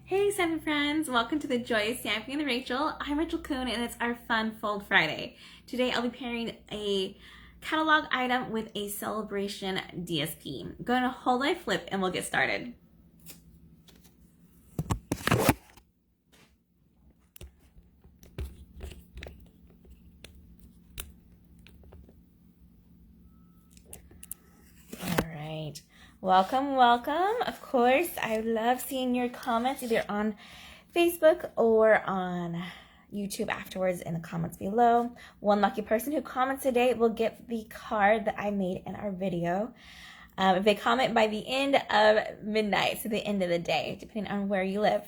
Hey Stampin' friends, welcome to the Joyous Stamping with Rachael. I'm Rachael Coon and it's our Fun Fold Friday. Today I'll be pairing a catalog item with a Sale-a-bration DSP. I'm going to hold my flip and we'll get started. Alright, welcome. Of course, I love seeing your comments either on Facebook or on YouTube afterwards in the comments below. One lucky person who comments today will get the card that I made in our video. If they comment by the end of midnight, so the end of the day, depending on where you live.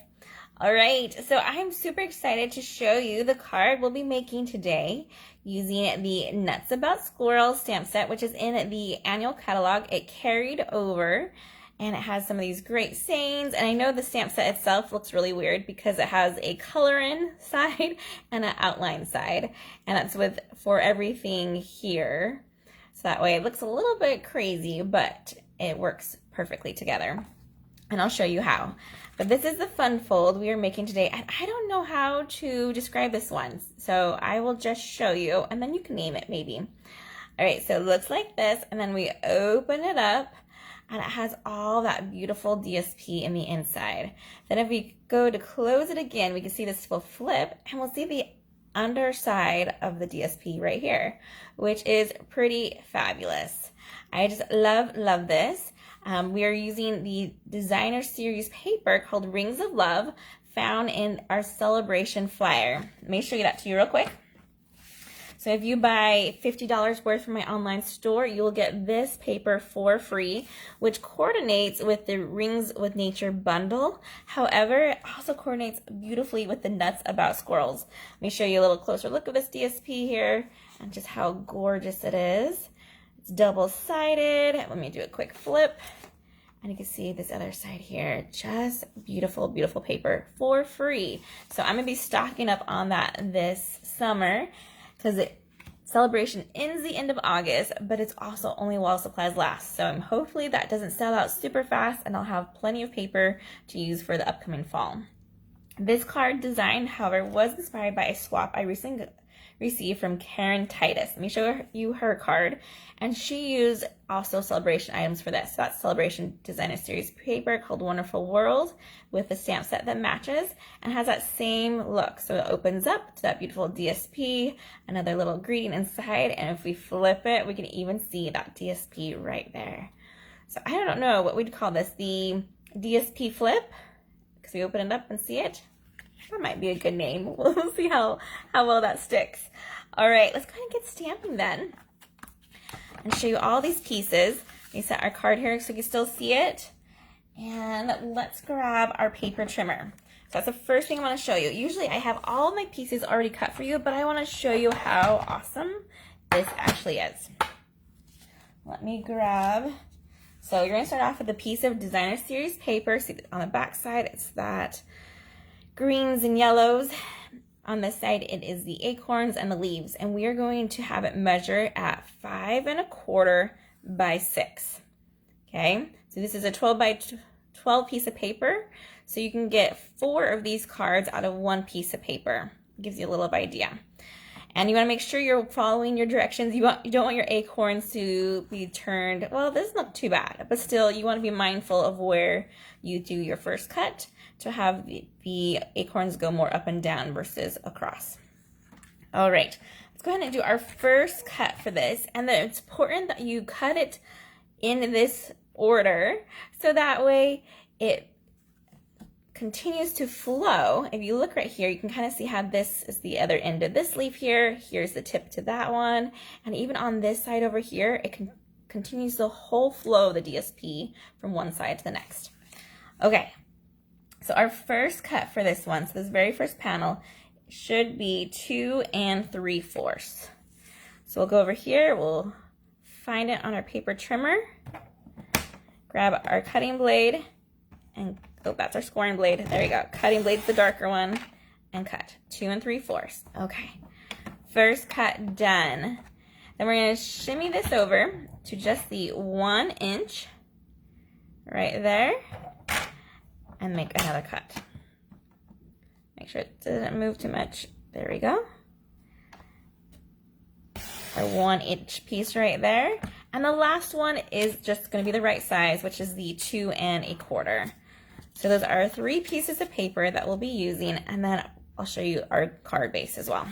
All right, so I'm super excited to show you the card we'll be making today using the Nuts About Squirrels stamp set, which is in the annual catalog. It carried over and it has some of these great sayings. And I know the stamp set itself looks really weird because it has a color-in side and an outline side. And that's with for everything here. So that way it looks a little bit crazy, but it works perfectly together. And I'll show you how. But this is the fun fold we are making today. And I don't know how to describe this one. So I will just show you and then you can name it maybe. All right, so it looks like this. And then we open it up and it has all that beautiful DSP in the inside. Then if we go to close it again, we can see this will flip and we'll see the underside of the DSP right here, which is pretty fabulous. I just love this. We are using the designer series paper called Rings of Love found in our Sale-a-bration flyer. Let me show you that to you real quick. So if you buy $50 worth from my online store, you will get this paper for free, which coordinates with the Rings with Nature bundle. However, it also coordinates beautifully with the Nuts About Squirrels. Let me show you a little closer look at this DSP here and just how gorgeous it is. It's double-sided. Let me do a quick flip. And you can see this other side here. Just beautiful, beautiful paper for free. So I'm going to be stocking up on that this summer because Sale-a-bration ends the end of August, but it's also only while supplies last. So hopefully that doesn't sell out super fast and I'll have plenty of paper to use for the upcoming fall. This card design, however, was inspired by a swap I recently received from Karen Titus. Let me show you her card. And she used also Sale-a-bration items for this. So that's Sale-a-bration Designer Series paper called Wonderful World with the stamp set that matches and has that same look. So it opens up to that beautiful DSP, another little greeting inside. And if we flip it, we can even see that DSP right there. So I don't know what we'd call this, the DSP flip, because we open it up and see it. That might be a good name. We'll see how well that sticks. All right, let's go ahead and get stamping then and show you all these pieces. We set our card here so you can still see it. And let's grab our paper trimmer. So that's the first thing I want to show you. Usually I have all of my pieces already cut for you, but I want to show you how awesome this actually is. Let me grab. So you're going to start off with a piece of Designer Series paper. See on the back side, it's that greens and yellows. On this side, it is the acorns and the leaves, and we are going to have it measure at 5 1/4 by 6. Okay, so this is a 12 by 12 piece of paper, so you can get 4 of these cards out of 1 piece of paper. Gives you a little idea. And you want to make sure you're following your directions. You don't want your acorns to be turned, well, this is not too bad, but still you want to be mindful of where you do your first cut to have the acorns go more up and down versus across. All right, let's go ahead and do our first cut for this. And then it's important that you cut it in this order so that way it continues to flow. If you look right here, you can kind of see how this is the other end of this leaf here. Here's the tip to that one. And even on this side over here, it continues the whole flow of the DSP from one side to the next. Okay, so our first cut for this one, so this very first panel, should be 2 3/4. So we'll go over here, we'll find it on our paper trimmer, grab our cutting blade, and oh, that's our scoring blade. There we go. Cutting blade's the darker one, and cut 2 3/4. Okay, first cut done. Then we're going to shimmy this over to just the 1 inch right there and make another cut. Make sure it doesn't move too much. There we go. Our 1-inch piece right there. And the last one is just going to be the right size, which is the 2 1/4. So those are 3 pieces of paper that we'll be using, and then I'll show you our card base as well.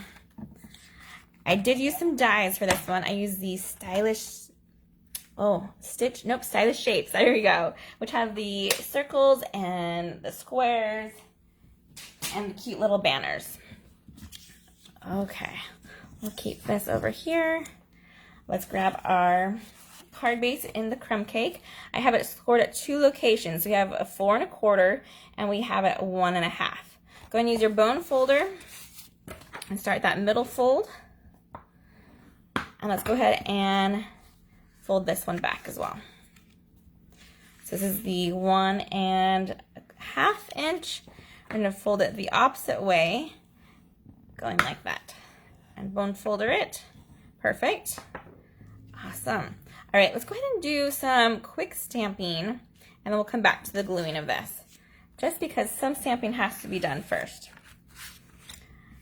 I did use some dies for this one. I used the Stylish Shapes, there we go, which have the circles and the squares and the cute little banners. Okay, we'll keep this over here. Let's grab our card base in the crumb cake. I have it scored at 2 locations. We have a 4 1/4 and we have it at 1 1/2. Go and use your bone folder and start that middle fold. And let's go ahead and fold this one back as well. So this is the 1 1/2 inch. We're going to fold it the opposite way, going like that. And bone folder it. Perfect. Awesome. All right, let's go ahead and do some quick stamping, and then we'll come back to the gluing of this, just because some stamping has to be done first.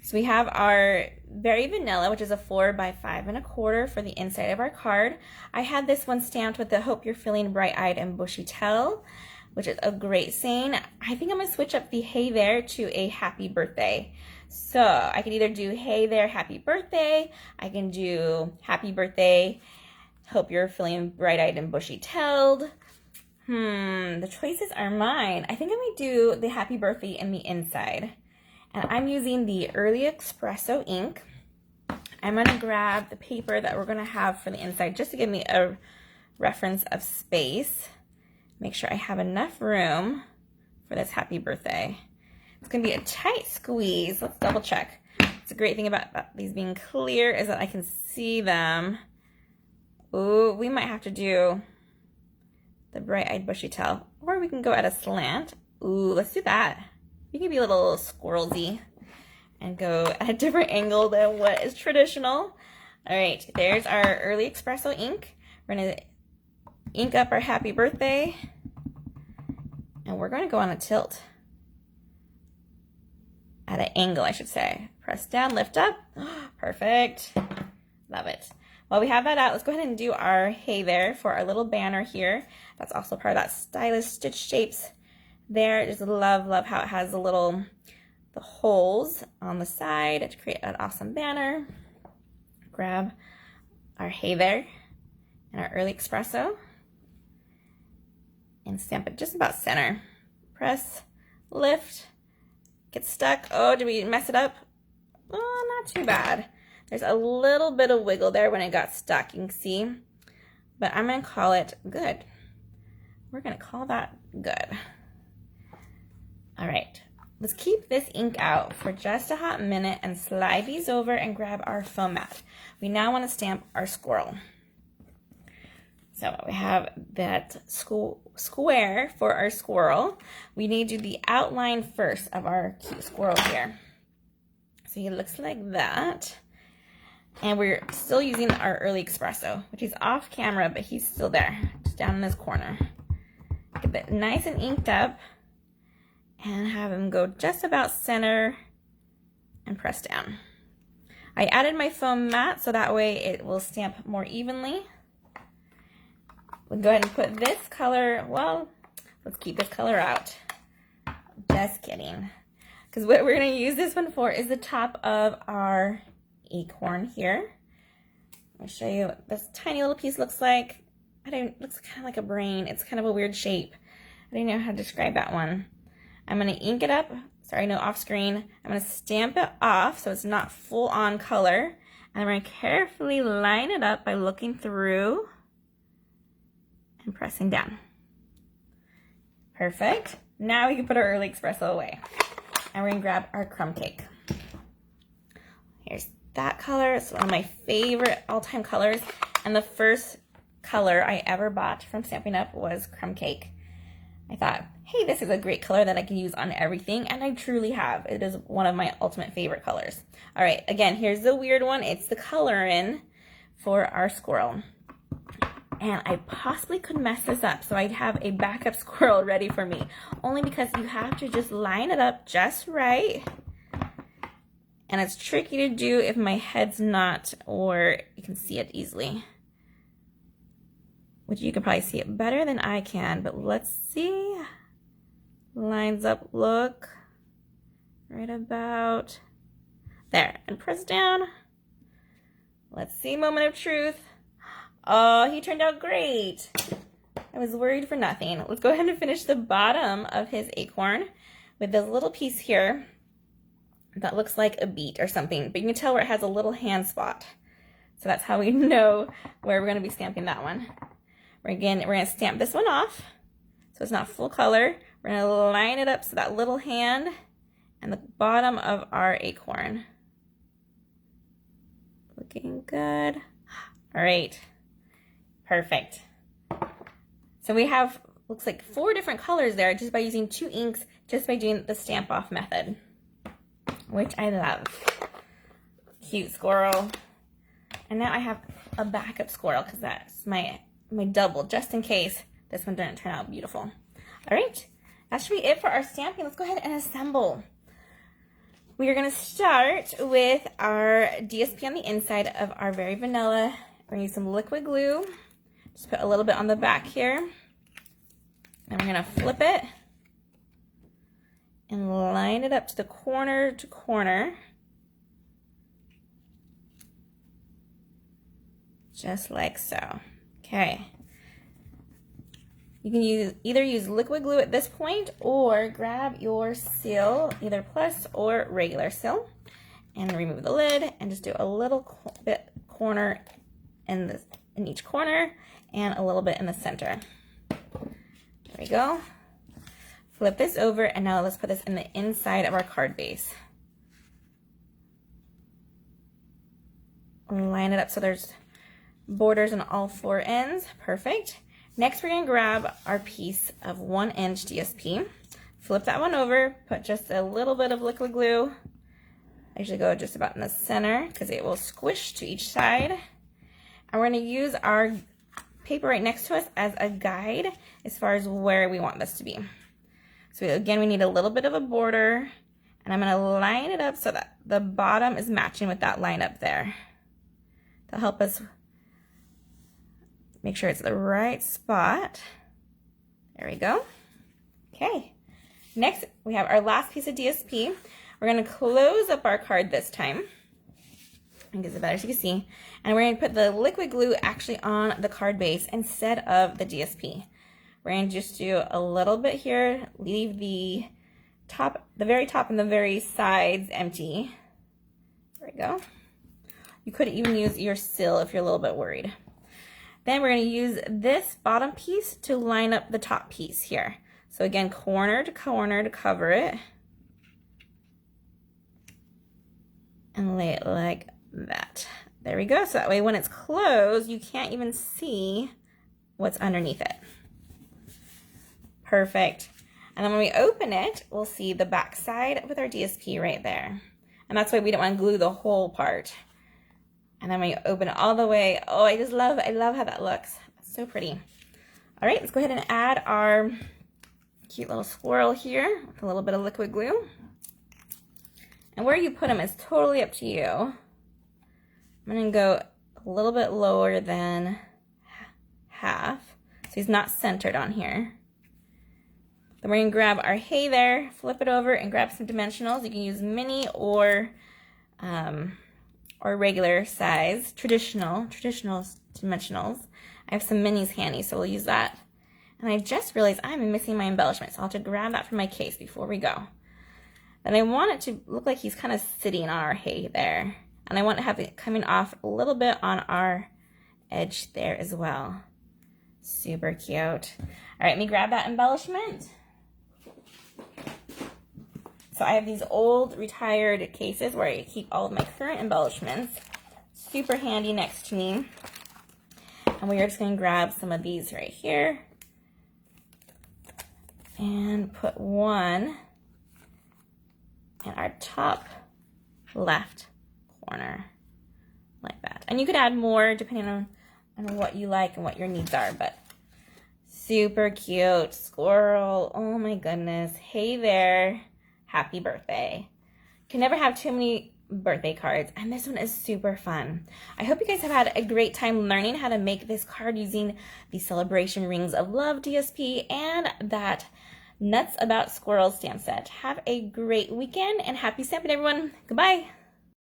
So we have our Very Vanilla, which is a 4 by 5 1/4 for the inside of our card. I had this one stamped with the Hope You're Feeling Bright-Eyed and Bushy-Tailed, which is a great saying. I think I'm going to switch up the Hey There to a Happy Birthday. So I can either do Hey There, Happy Birthday. I can do Happy Birthday, Hope You're Feeling Bright-Eyed and Bushy-Tailed. The choices are mine. I think I'm going to do the Happy Birthday in the inside. And I'm using the Early Espresso ink. I'm going to grab the paper that we're going to have for the inside just to give me a reference of space. Make sure I have enough room for this Happy Birthday. It's going to be a tight squeeze. Let's double check. It's a great thing about these being clear is that I can see them. Ooh, we might have to do the Bright-Eyed Bushy-Tailed, or we can go at a slant. Ooh, let's do that. You can be a little squirrelsy and go at a different angle than what is traditional. All right, there's our Early Espresso ink. We're going to ink up our Happy Birthday, and we're going to go on a tilt. At an angle, I should say. Press down, lift up. Perfect. Love it. While we have that out, let's go ahead and do our Hey There for our little banner here. That's also part of that Stylish Stitch Shapes there. Just love how it has the holes on the side to create an awesome banner. Grab our Hey There and our Early Espresso and stamp it just about center. Press, lift, get stuck. Oh, did we mess it up? Oh, not too bad. There's a little bit of wiggle there when it got stuck, you can see. But I'm going to call it good. We're going to call that good. All right, let's keep this ink out for just a hot minute and slide these over and grab our foam mat. We now want to stamp our squirrel. So we have that square for our squirrel. We need to do the outline first of our cute squirrel here. So he looks like that. And we're still using our Early Espresso, which is off camera, but he's still there, just down in this corner. Get it nice and inked up and have him go just about center and press down. I added my foam mat so that way it will stamp more evenly. We'll go ahead and put this color, well, let's keep this color out. Just kidding. Because what we're going to use this one for is the top of our acorn here. I'll show you what this tiny little piece looks like. It looks kind of like a brain. It's kind of a weird shape. I don't know how to describe that one. I'm going to ink it up. Sorry, no off screen. I'm going to stamp it off so it's not full on color. And I'm going to carefully line it up by looking through and pressing down. Perfect. Now we can put our Early Espresso away. And we're going to grab our crumb cake. Here's that color. It's one of my favorite all-time colors. And the first color I ever bought from Stampin' Up! Was crumb cake. I thought, hey, this is a great color that I can use on everything. And I truly have. It is one of my ultimate favorite colors. All right, again, here's the weird one. It's the color-in for our squirrel. And I possibly could mess this up, so I'd have a backup squirrel ready for me. Only because you have to just line it up just right And it's tricky to do if my head's not, or you can see it easily. Which you can probably see it better than I can, but let's see. Lines up, look. Right about there. And press down. Let's see, moment of truth. Oh, he turned out great. I was worried for nothing. Let's go ahead and finish the bottom of his acorn with this little piece here that looks like a beet or something, but you can tell where it has a little hand spot. So that's how we know where we're going to be stamping that one. We're going to stamp this one off so it's not full color. We're going to line it up so that little hand and the bottom of our acorn. Looking good. All right, perfect. So we have, looks like 4 different colors there just by using 2 inks, just by doing the stamp off method, which I love. Cute squirrel. And now I have a backup squirrel because that's my double, just in case this one didn't turn out beautiful. All right, that should be it for our stamping. Let's go ahead and assemble. We are going to start with our DSP on the inside of our very vanilla. We're going to use some liquid glue. Just put a little bit on the back here. And we're going to flip it and line it up to the corner to corner. Just like so. Okay. You can either use liquid glue at this point or grab your seal, either plus or regular seal, and remove the lid and just do a little bit corner in each corner and a little bit in the center. There we go. Flip this over, and now let's put this in the inside of our card base. Line it up so there's borders on all 4 ends. Perfect. Next, we're going to grab our piece of 1-inch DSP. Flip that one over, put just a little bit of liquid glue. I usually go just about in the center because it will squish to each side. And we're going to use our paper right next to us as a guide as far as where we want this to be. So again, we need a little bit of a border, and I'm going to line it up so that the bottom is matching with that line up there. That'll help us make sure it's the right spot. There we go. Okay. Next, we have our last piece of DSP. We're going to close up our card this time. I think it's better so you can see. And we're going to put the liquid glue actually on the card base instead of the DSP. We're going to just do a little bit here, leave the top, the very top and the very sides empty. There we go. You could even use your seal if you're a little bit worried. Then we're going to use this bottom piece to line up the top piece here. So again, corner to corner to cover it. And lay it like that. There we go. So that way when it's closed, you can't even see what's underneath it. Perfect. And then when we open it, we'll see the back side with our DSP right there. And that's why we don't want to glue the whole part. And then when you open it all the way, oh, I love how that looks. It's so pretty. All right, let's go ahead and add our cute little squirrel here with a little bit of liquid glue. And where you put him is totally up to you. I'm gonna go a little bit lower than half, so he's not centered on here. Then we're gonna grab our hey there, flip it over, and grab some dimensionals. You can use mini or regular size, traditional dimensionals. I have some minis handy, so we'll use that. And I just realized I'm missing my embellishment, so I'll have to grab that from my case before we go. And I want it to look like he's kind of sitting on our hay there. And I want to have it coming off a little bit on our edge there as well. Super cute. All right, let me grab that embellishment. So I have these old retired cases where I keep all of my current embellishments. Super handy next to me. And we are just going to grab some of these right here and put one in our top left corner like that. And you could add more depending on what you like and what your needs are, but super cute squirrel. Oh my goodness. Hey there. Happy birthday. Can never have too many birthday cards, and this one is super fun. I hope you guys have had a great time learning how to make this card using the Celebration Rings of Love DSP and that Nuts About Squirrels stamp set. Have a great weekend and happy stamping, everyone. Goodbye.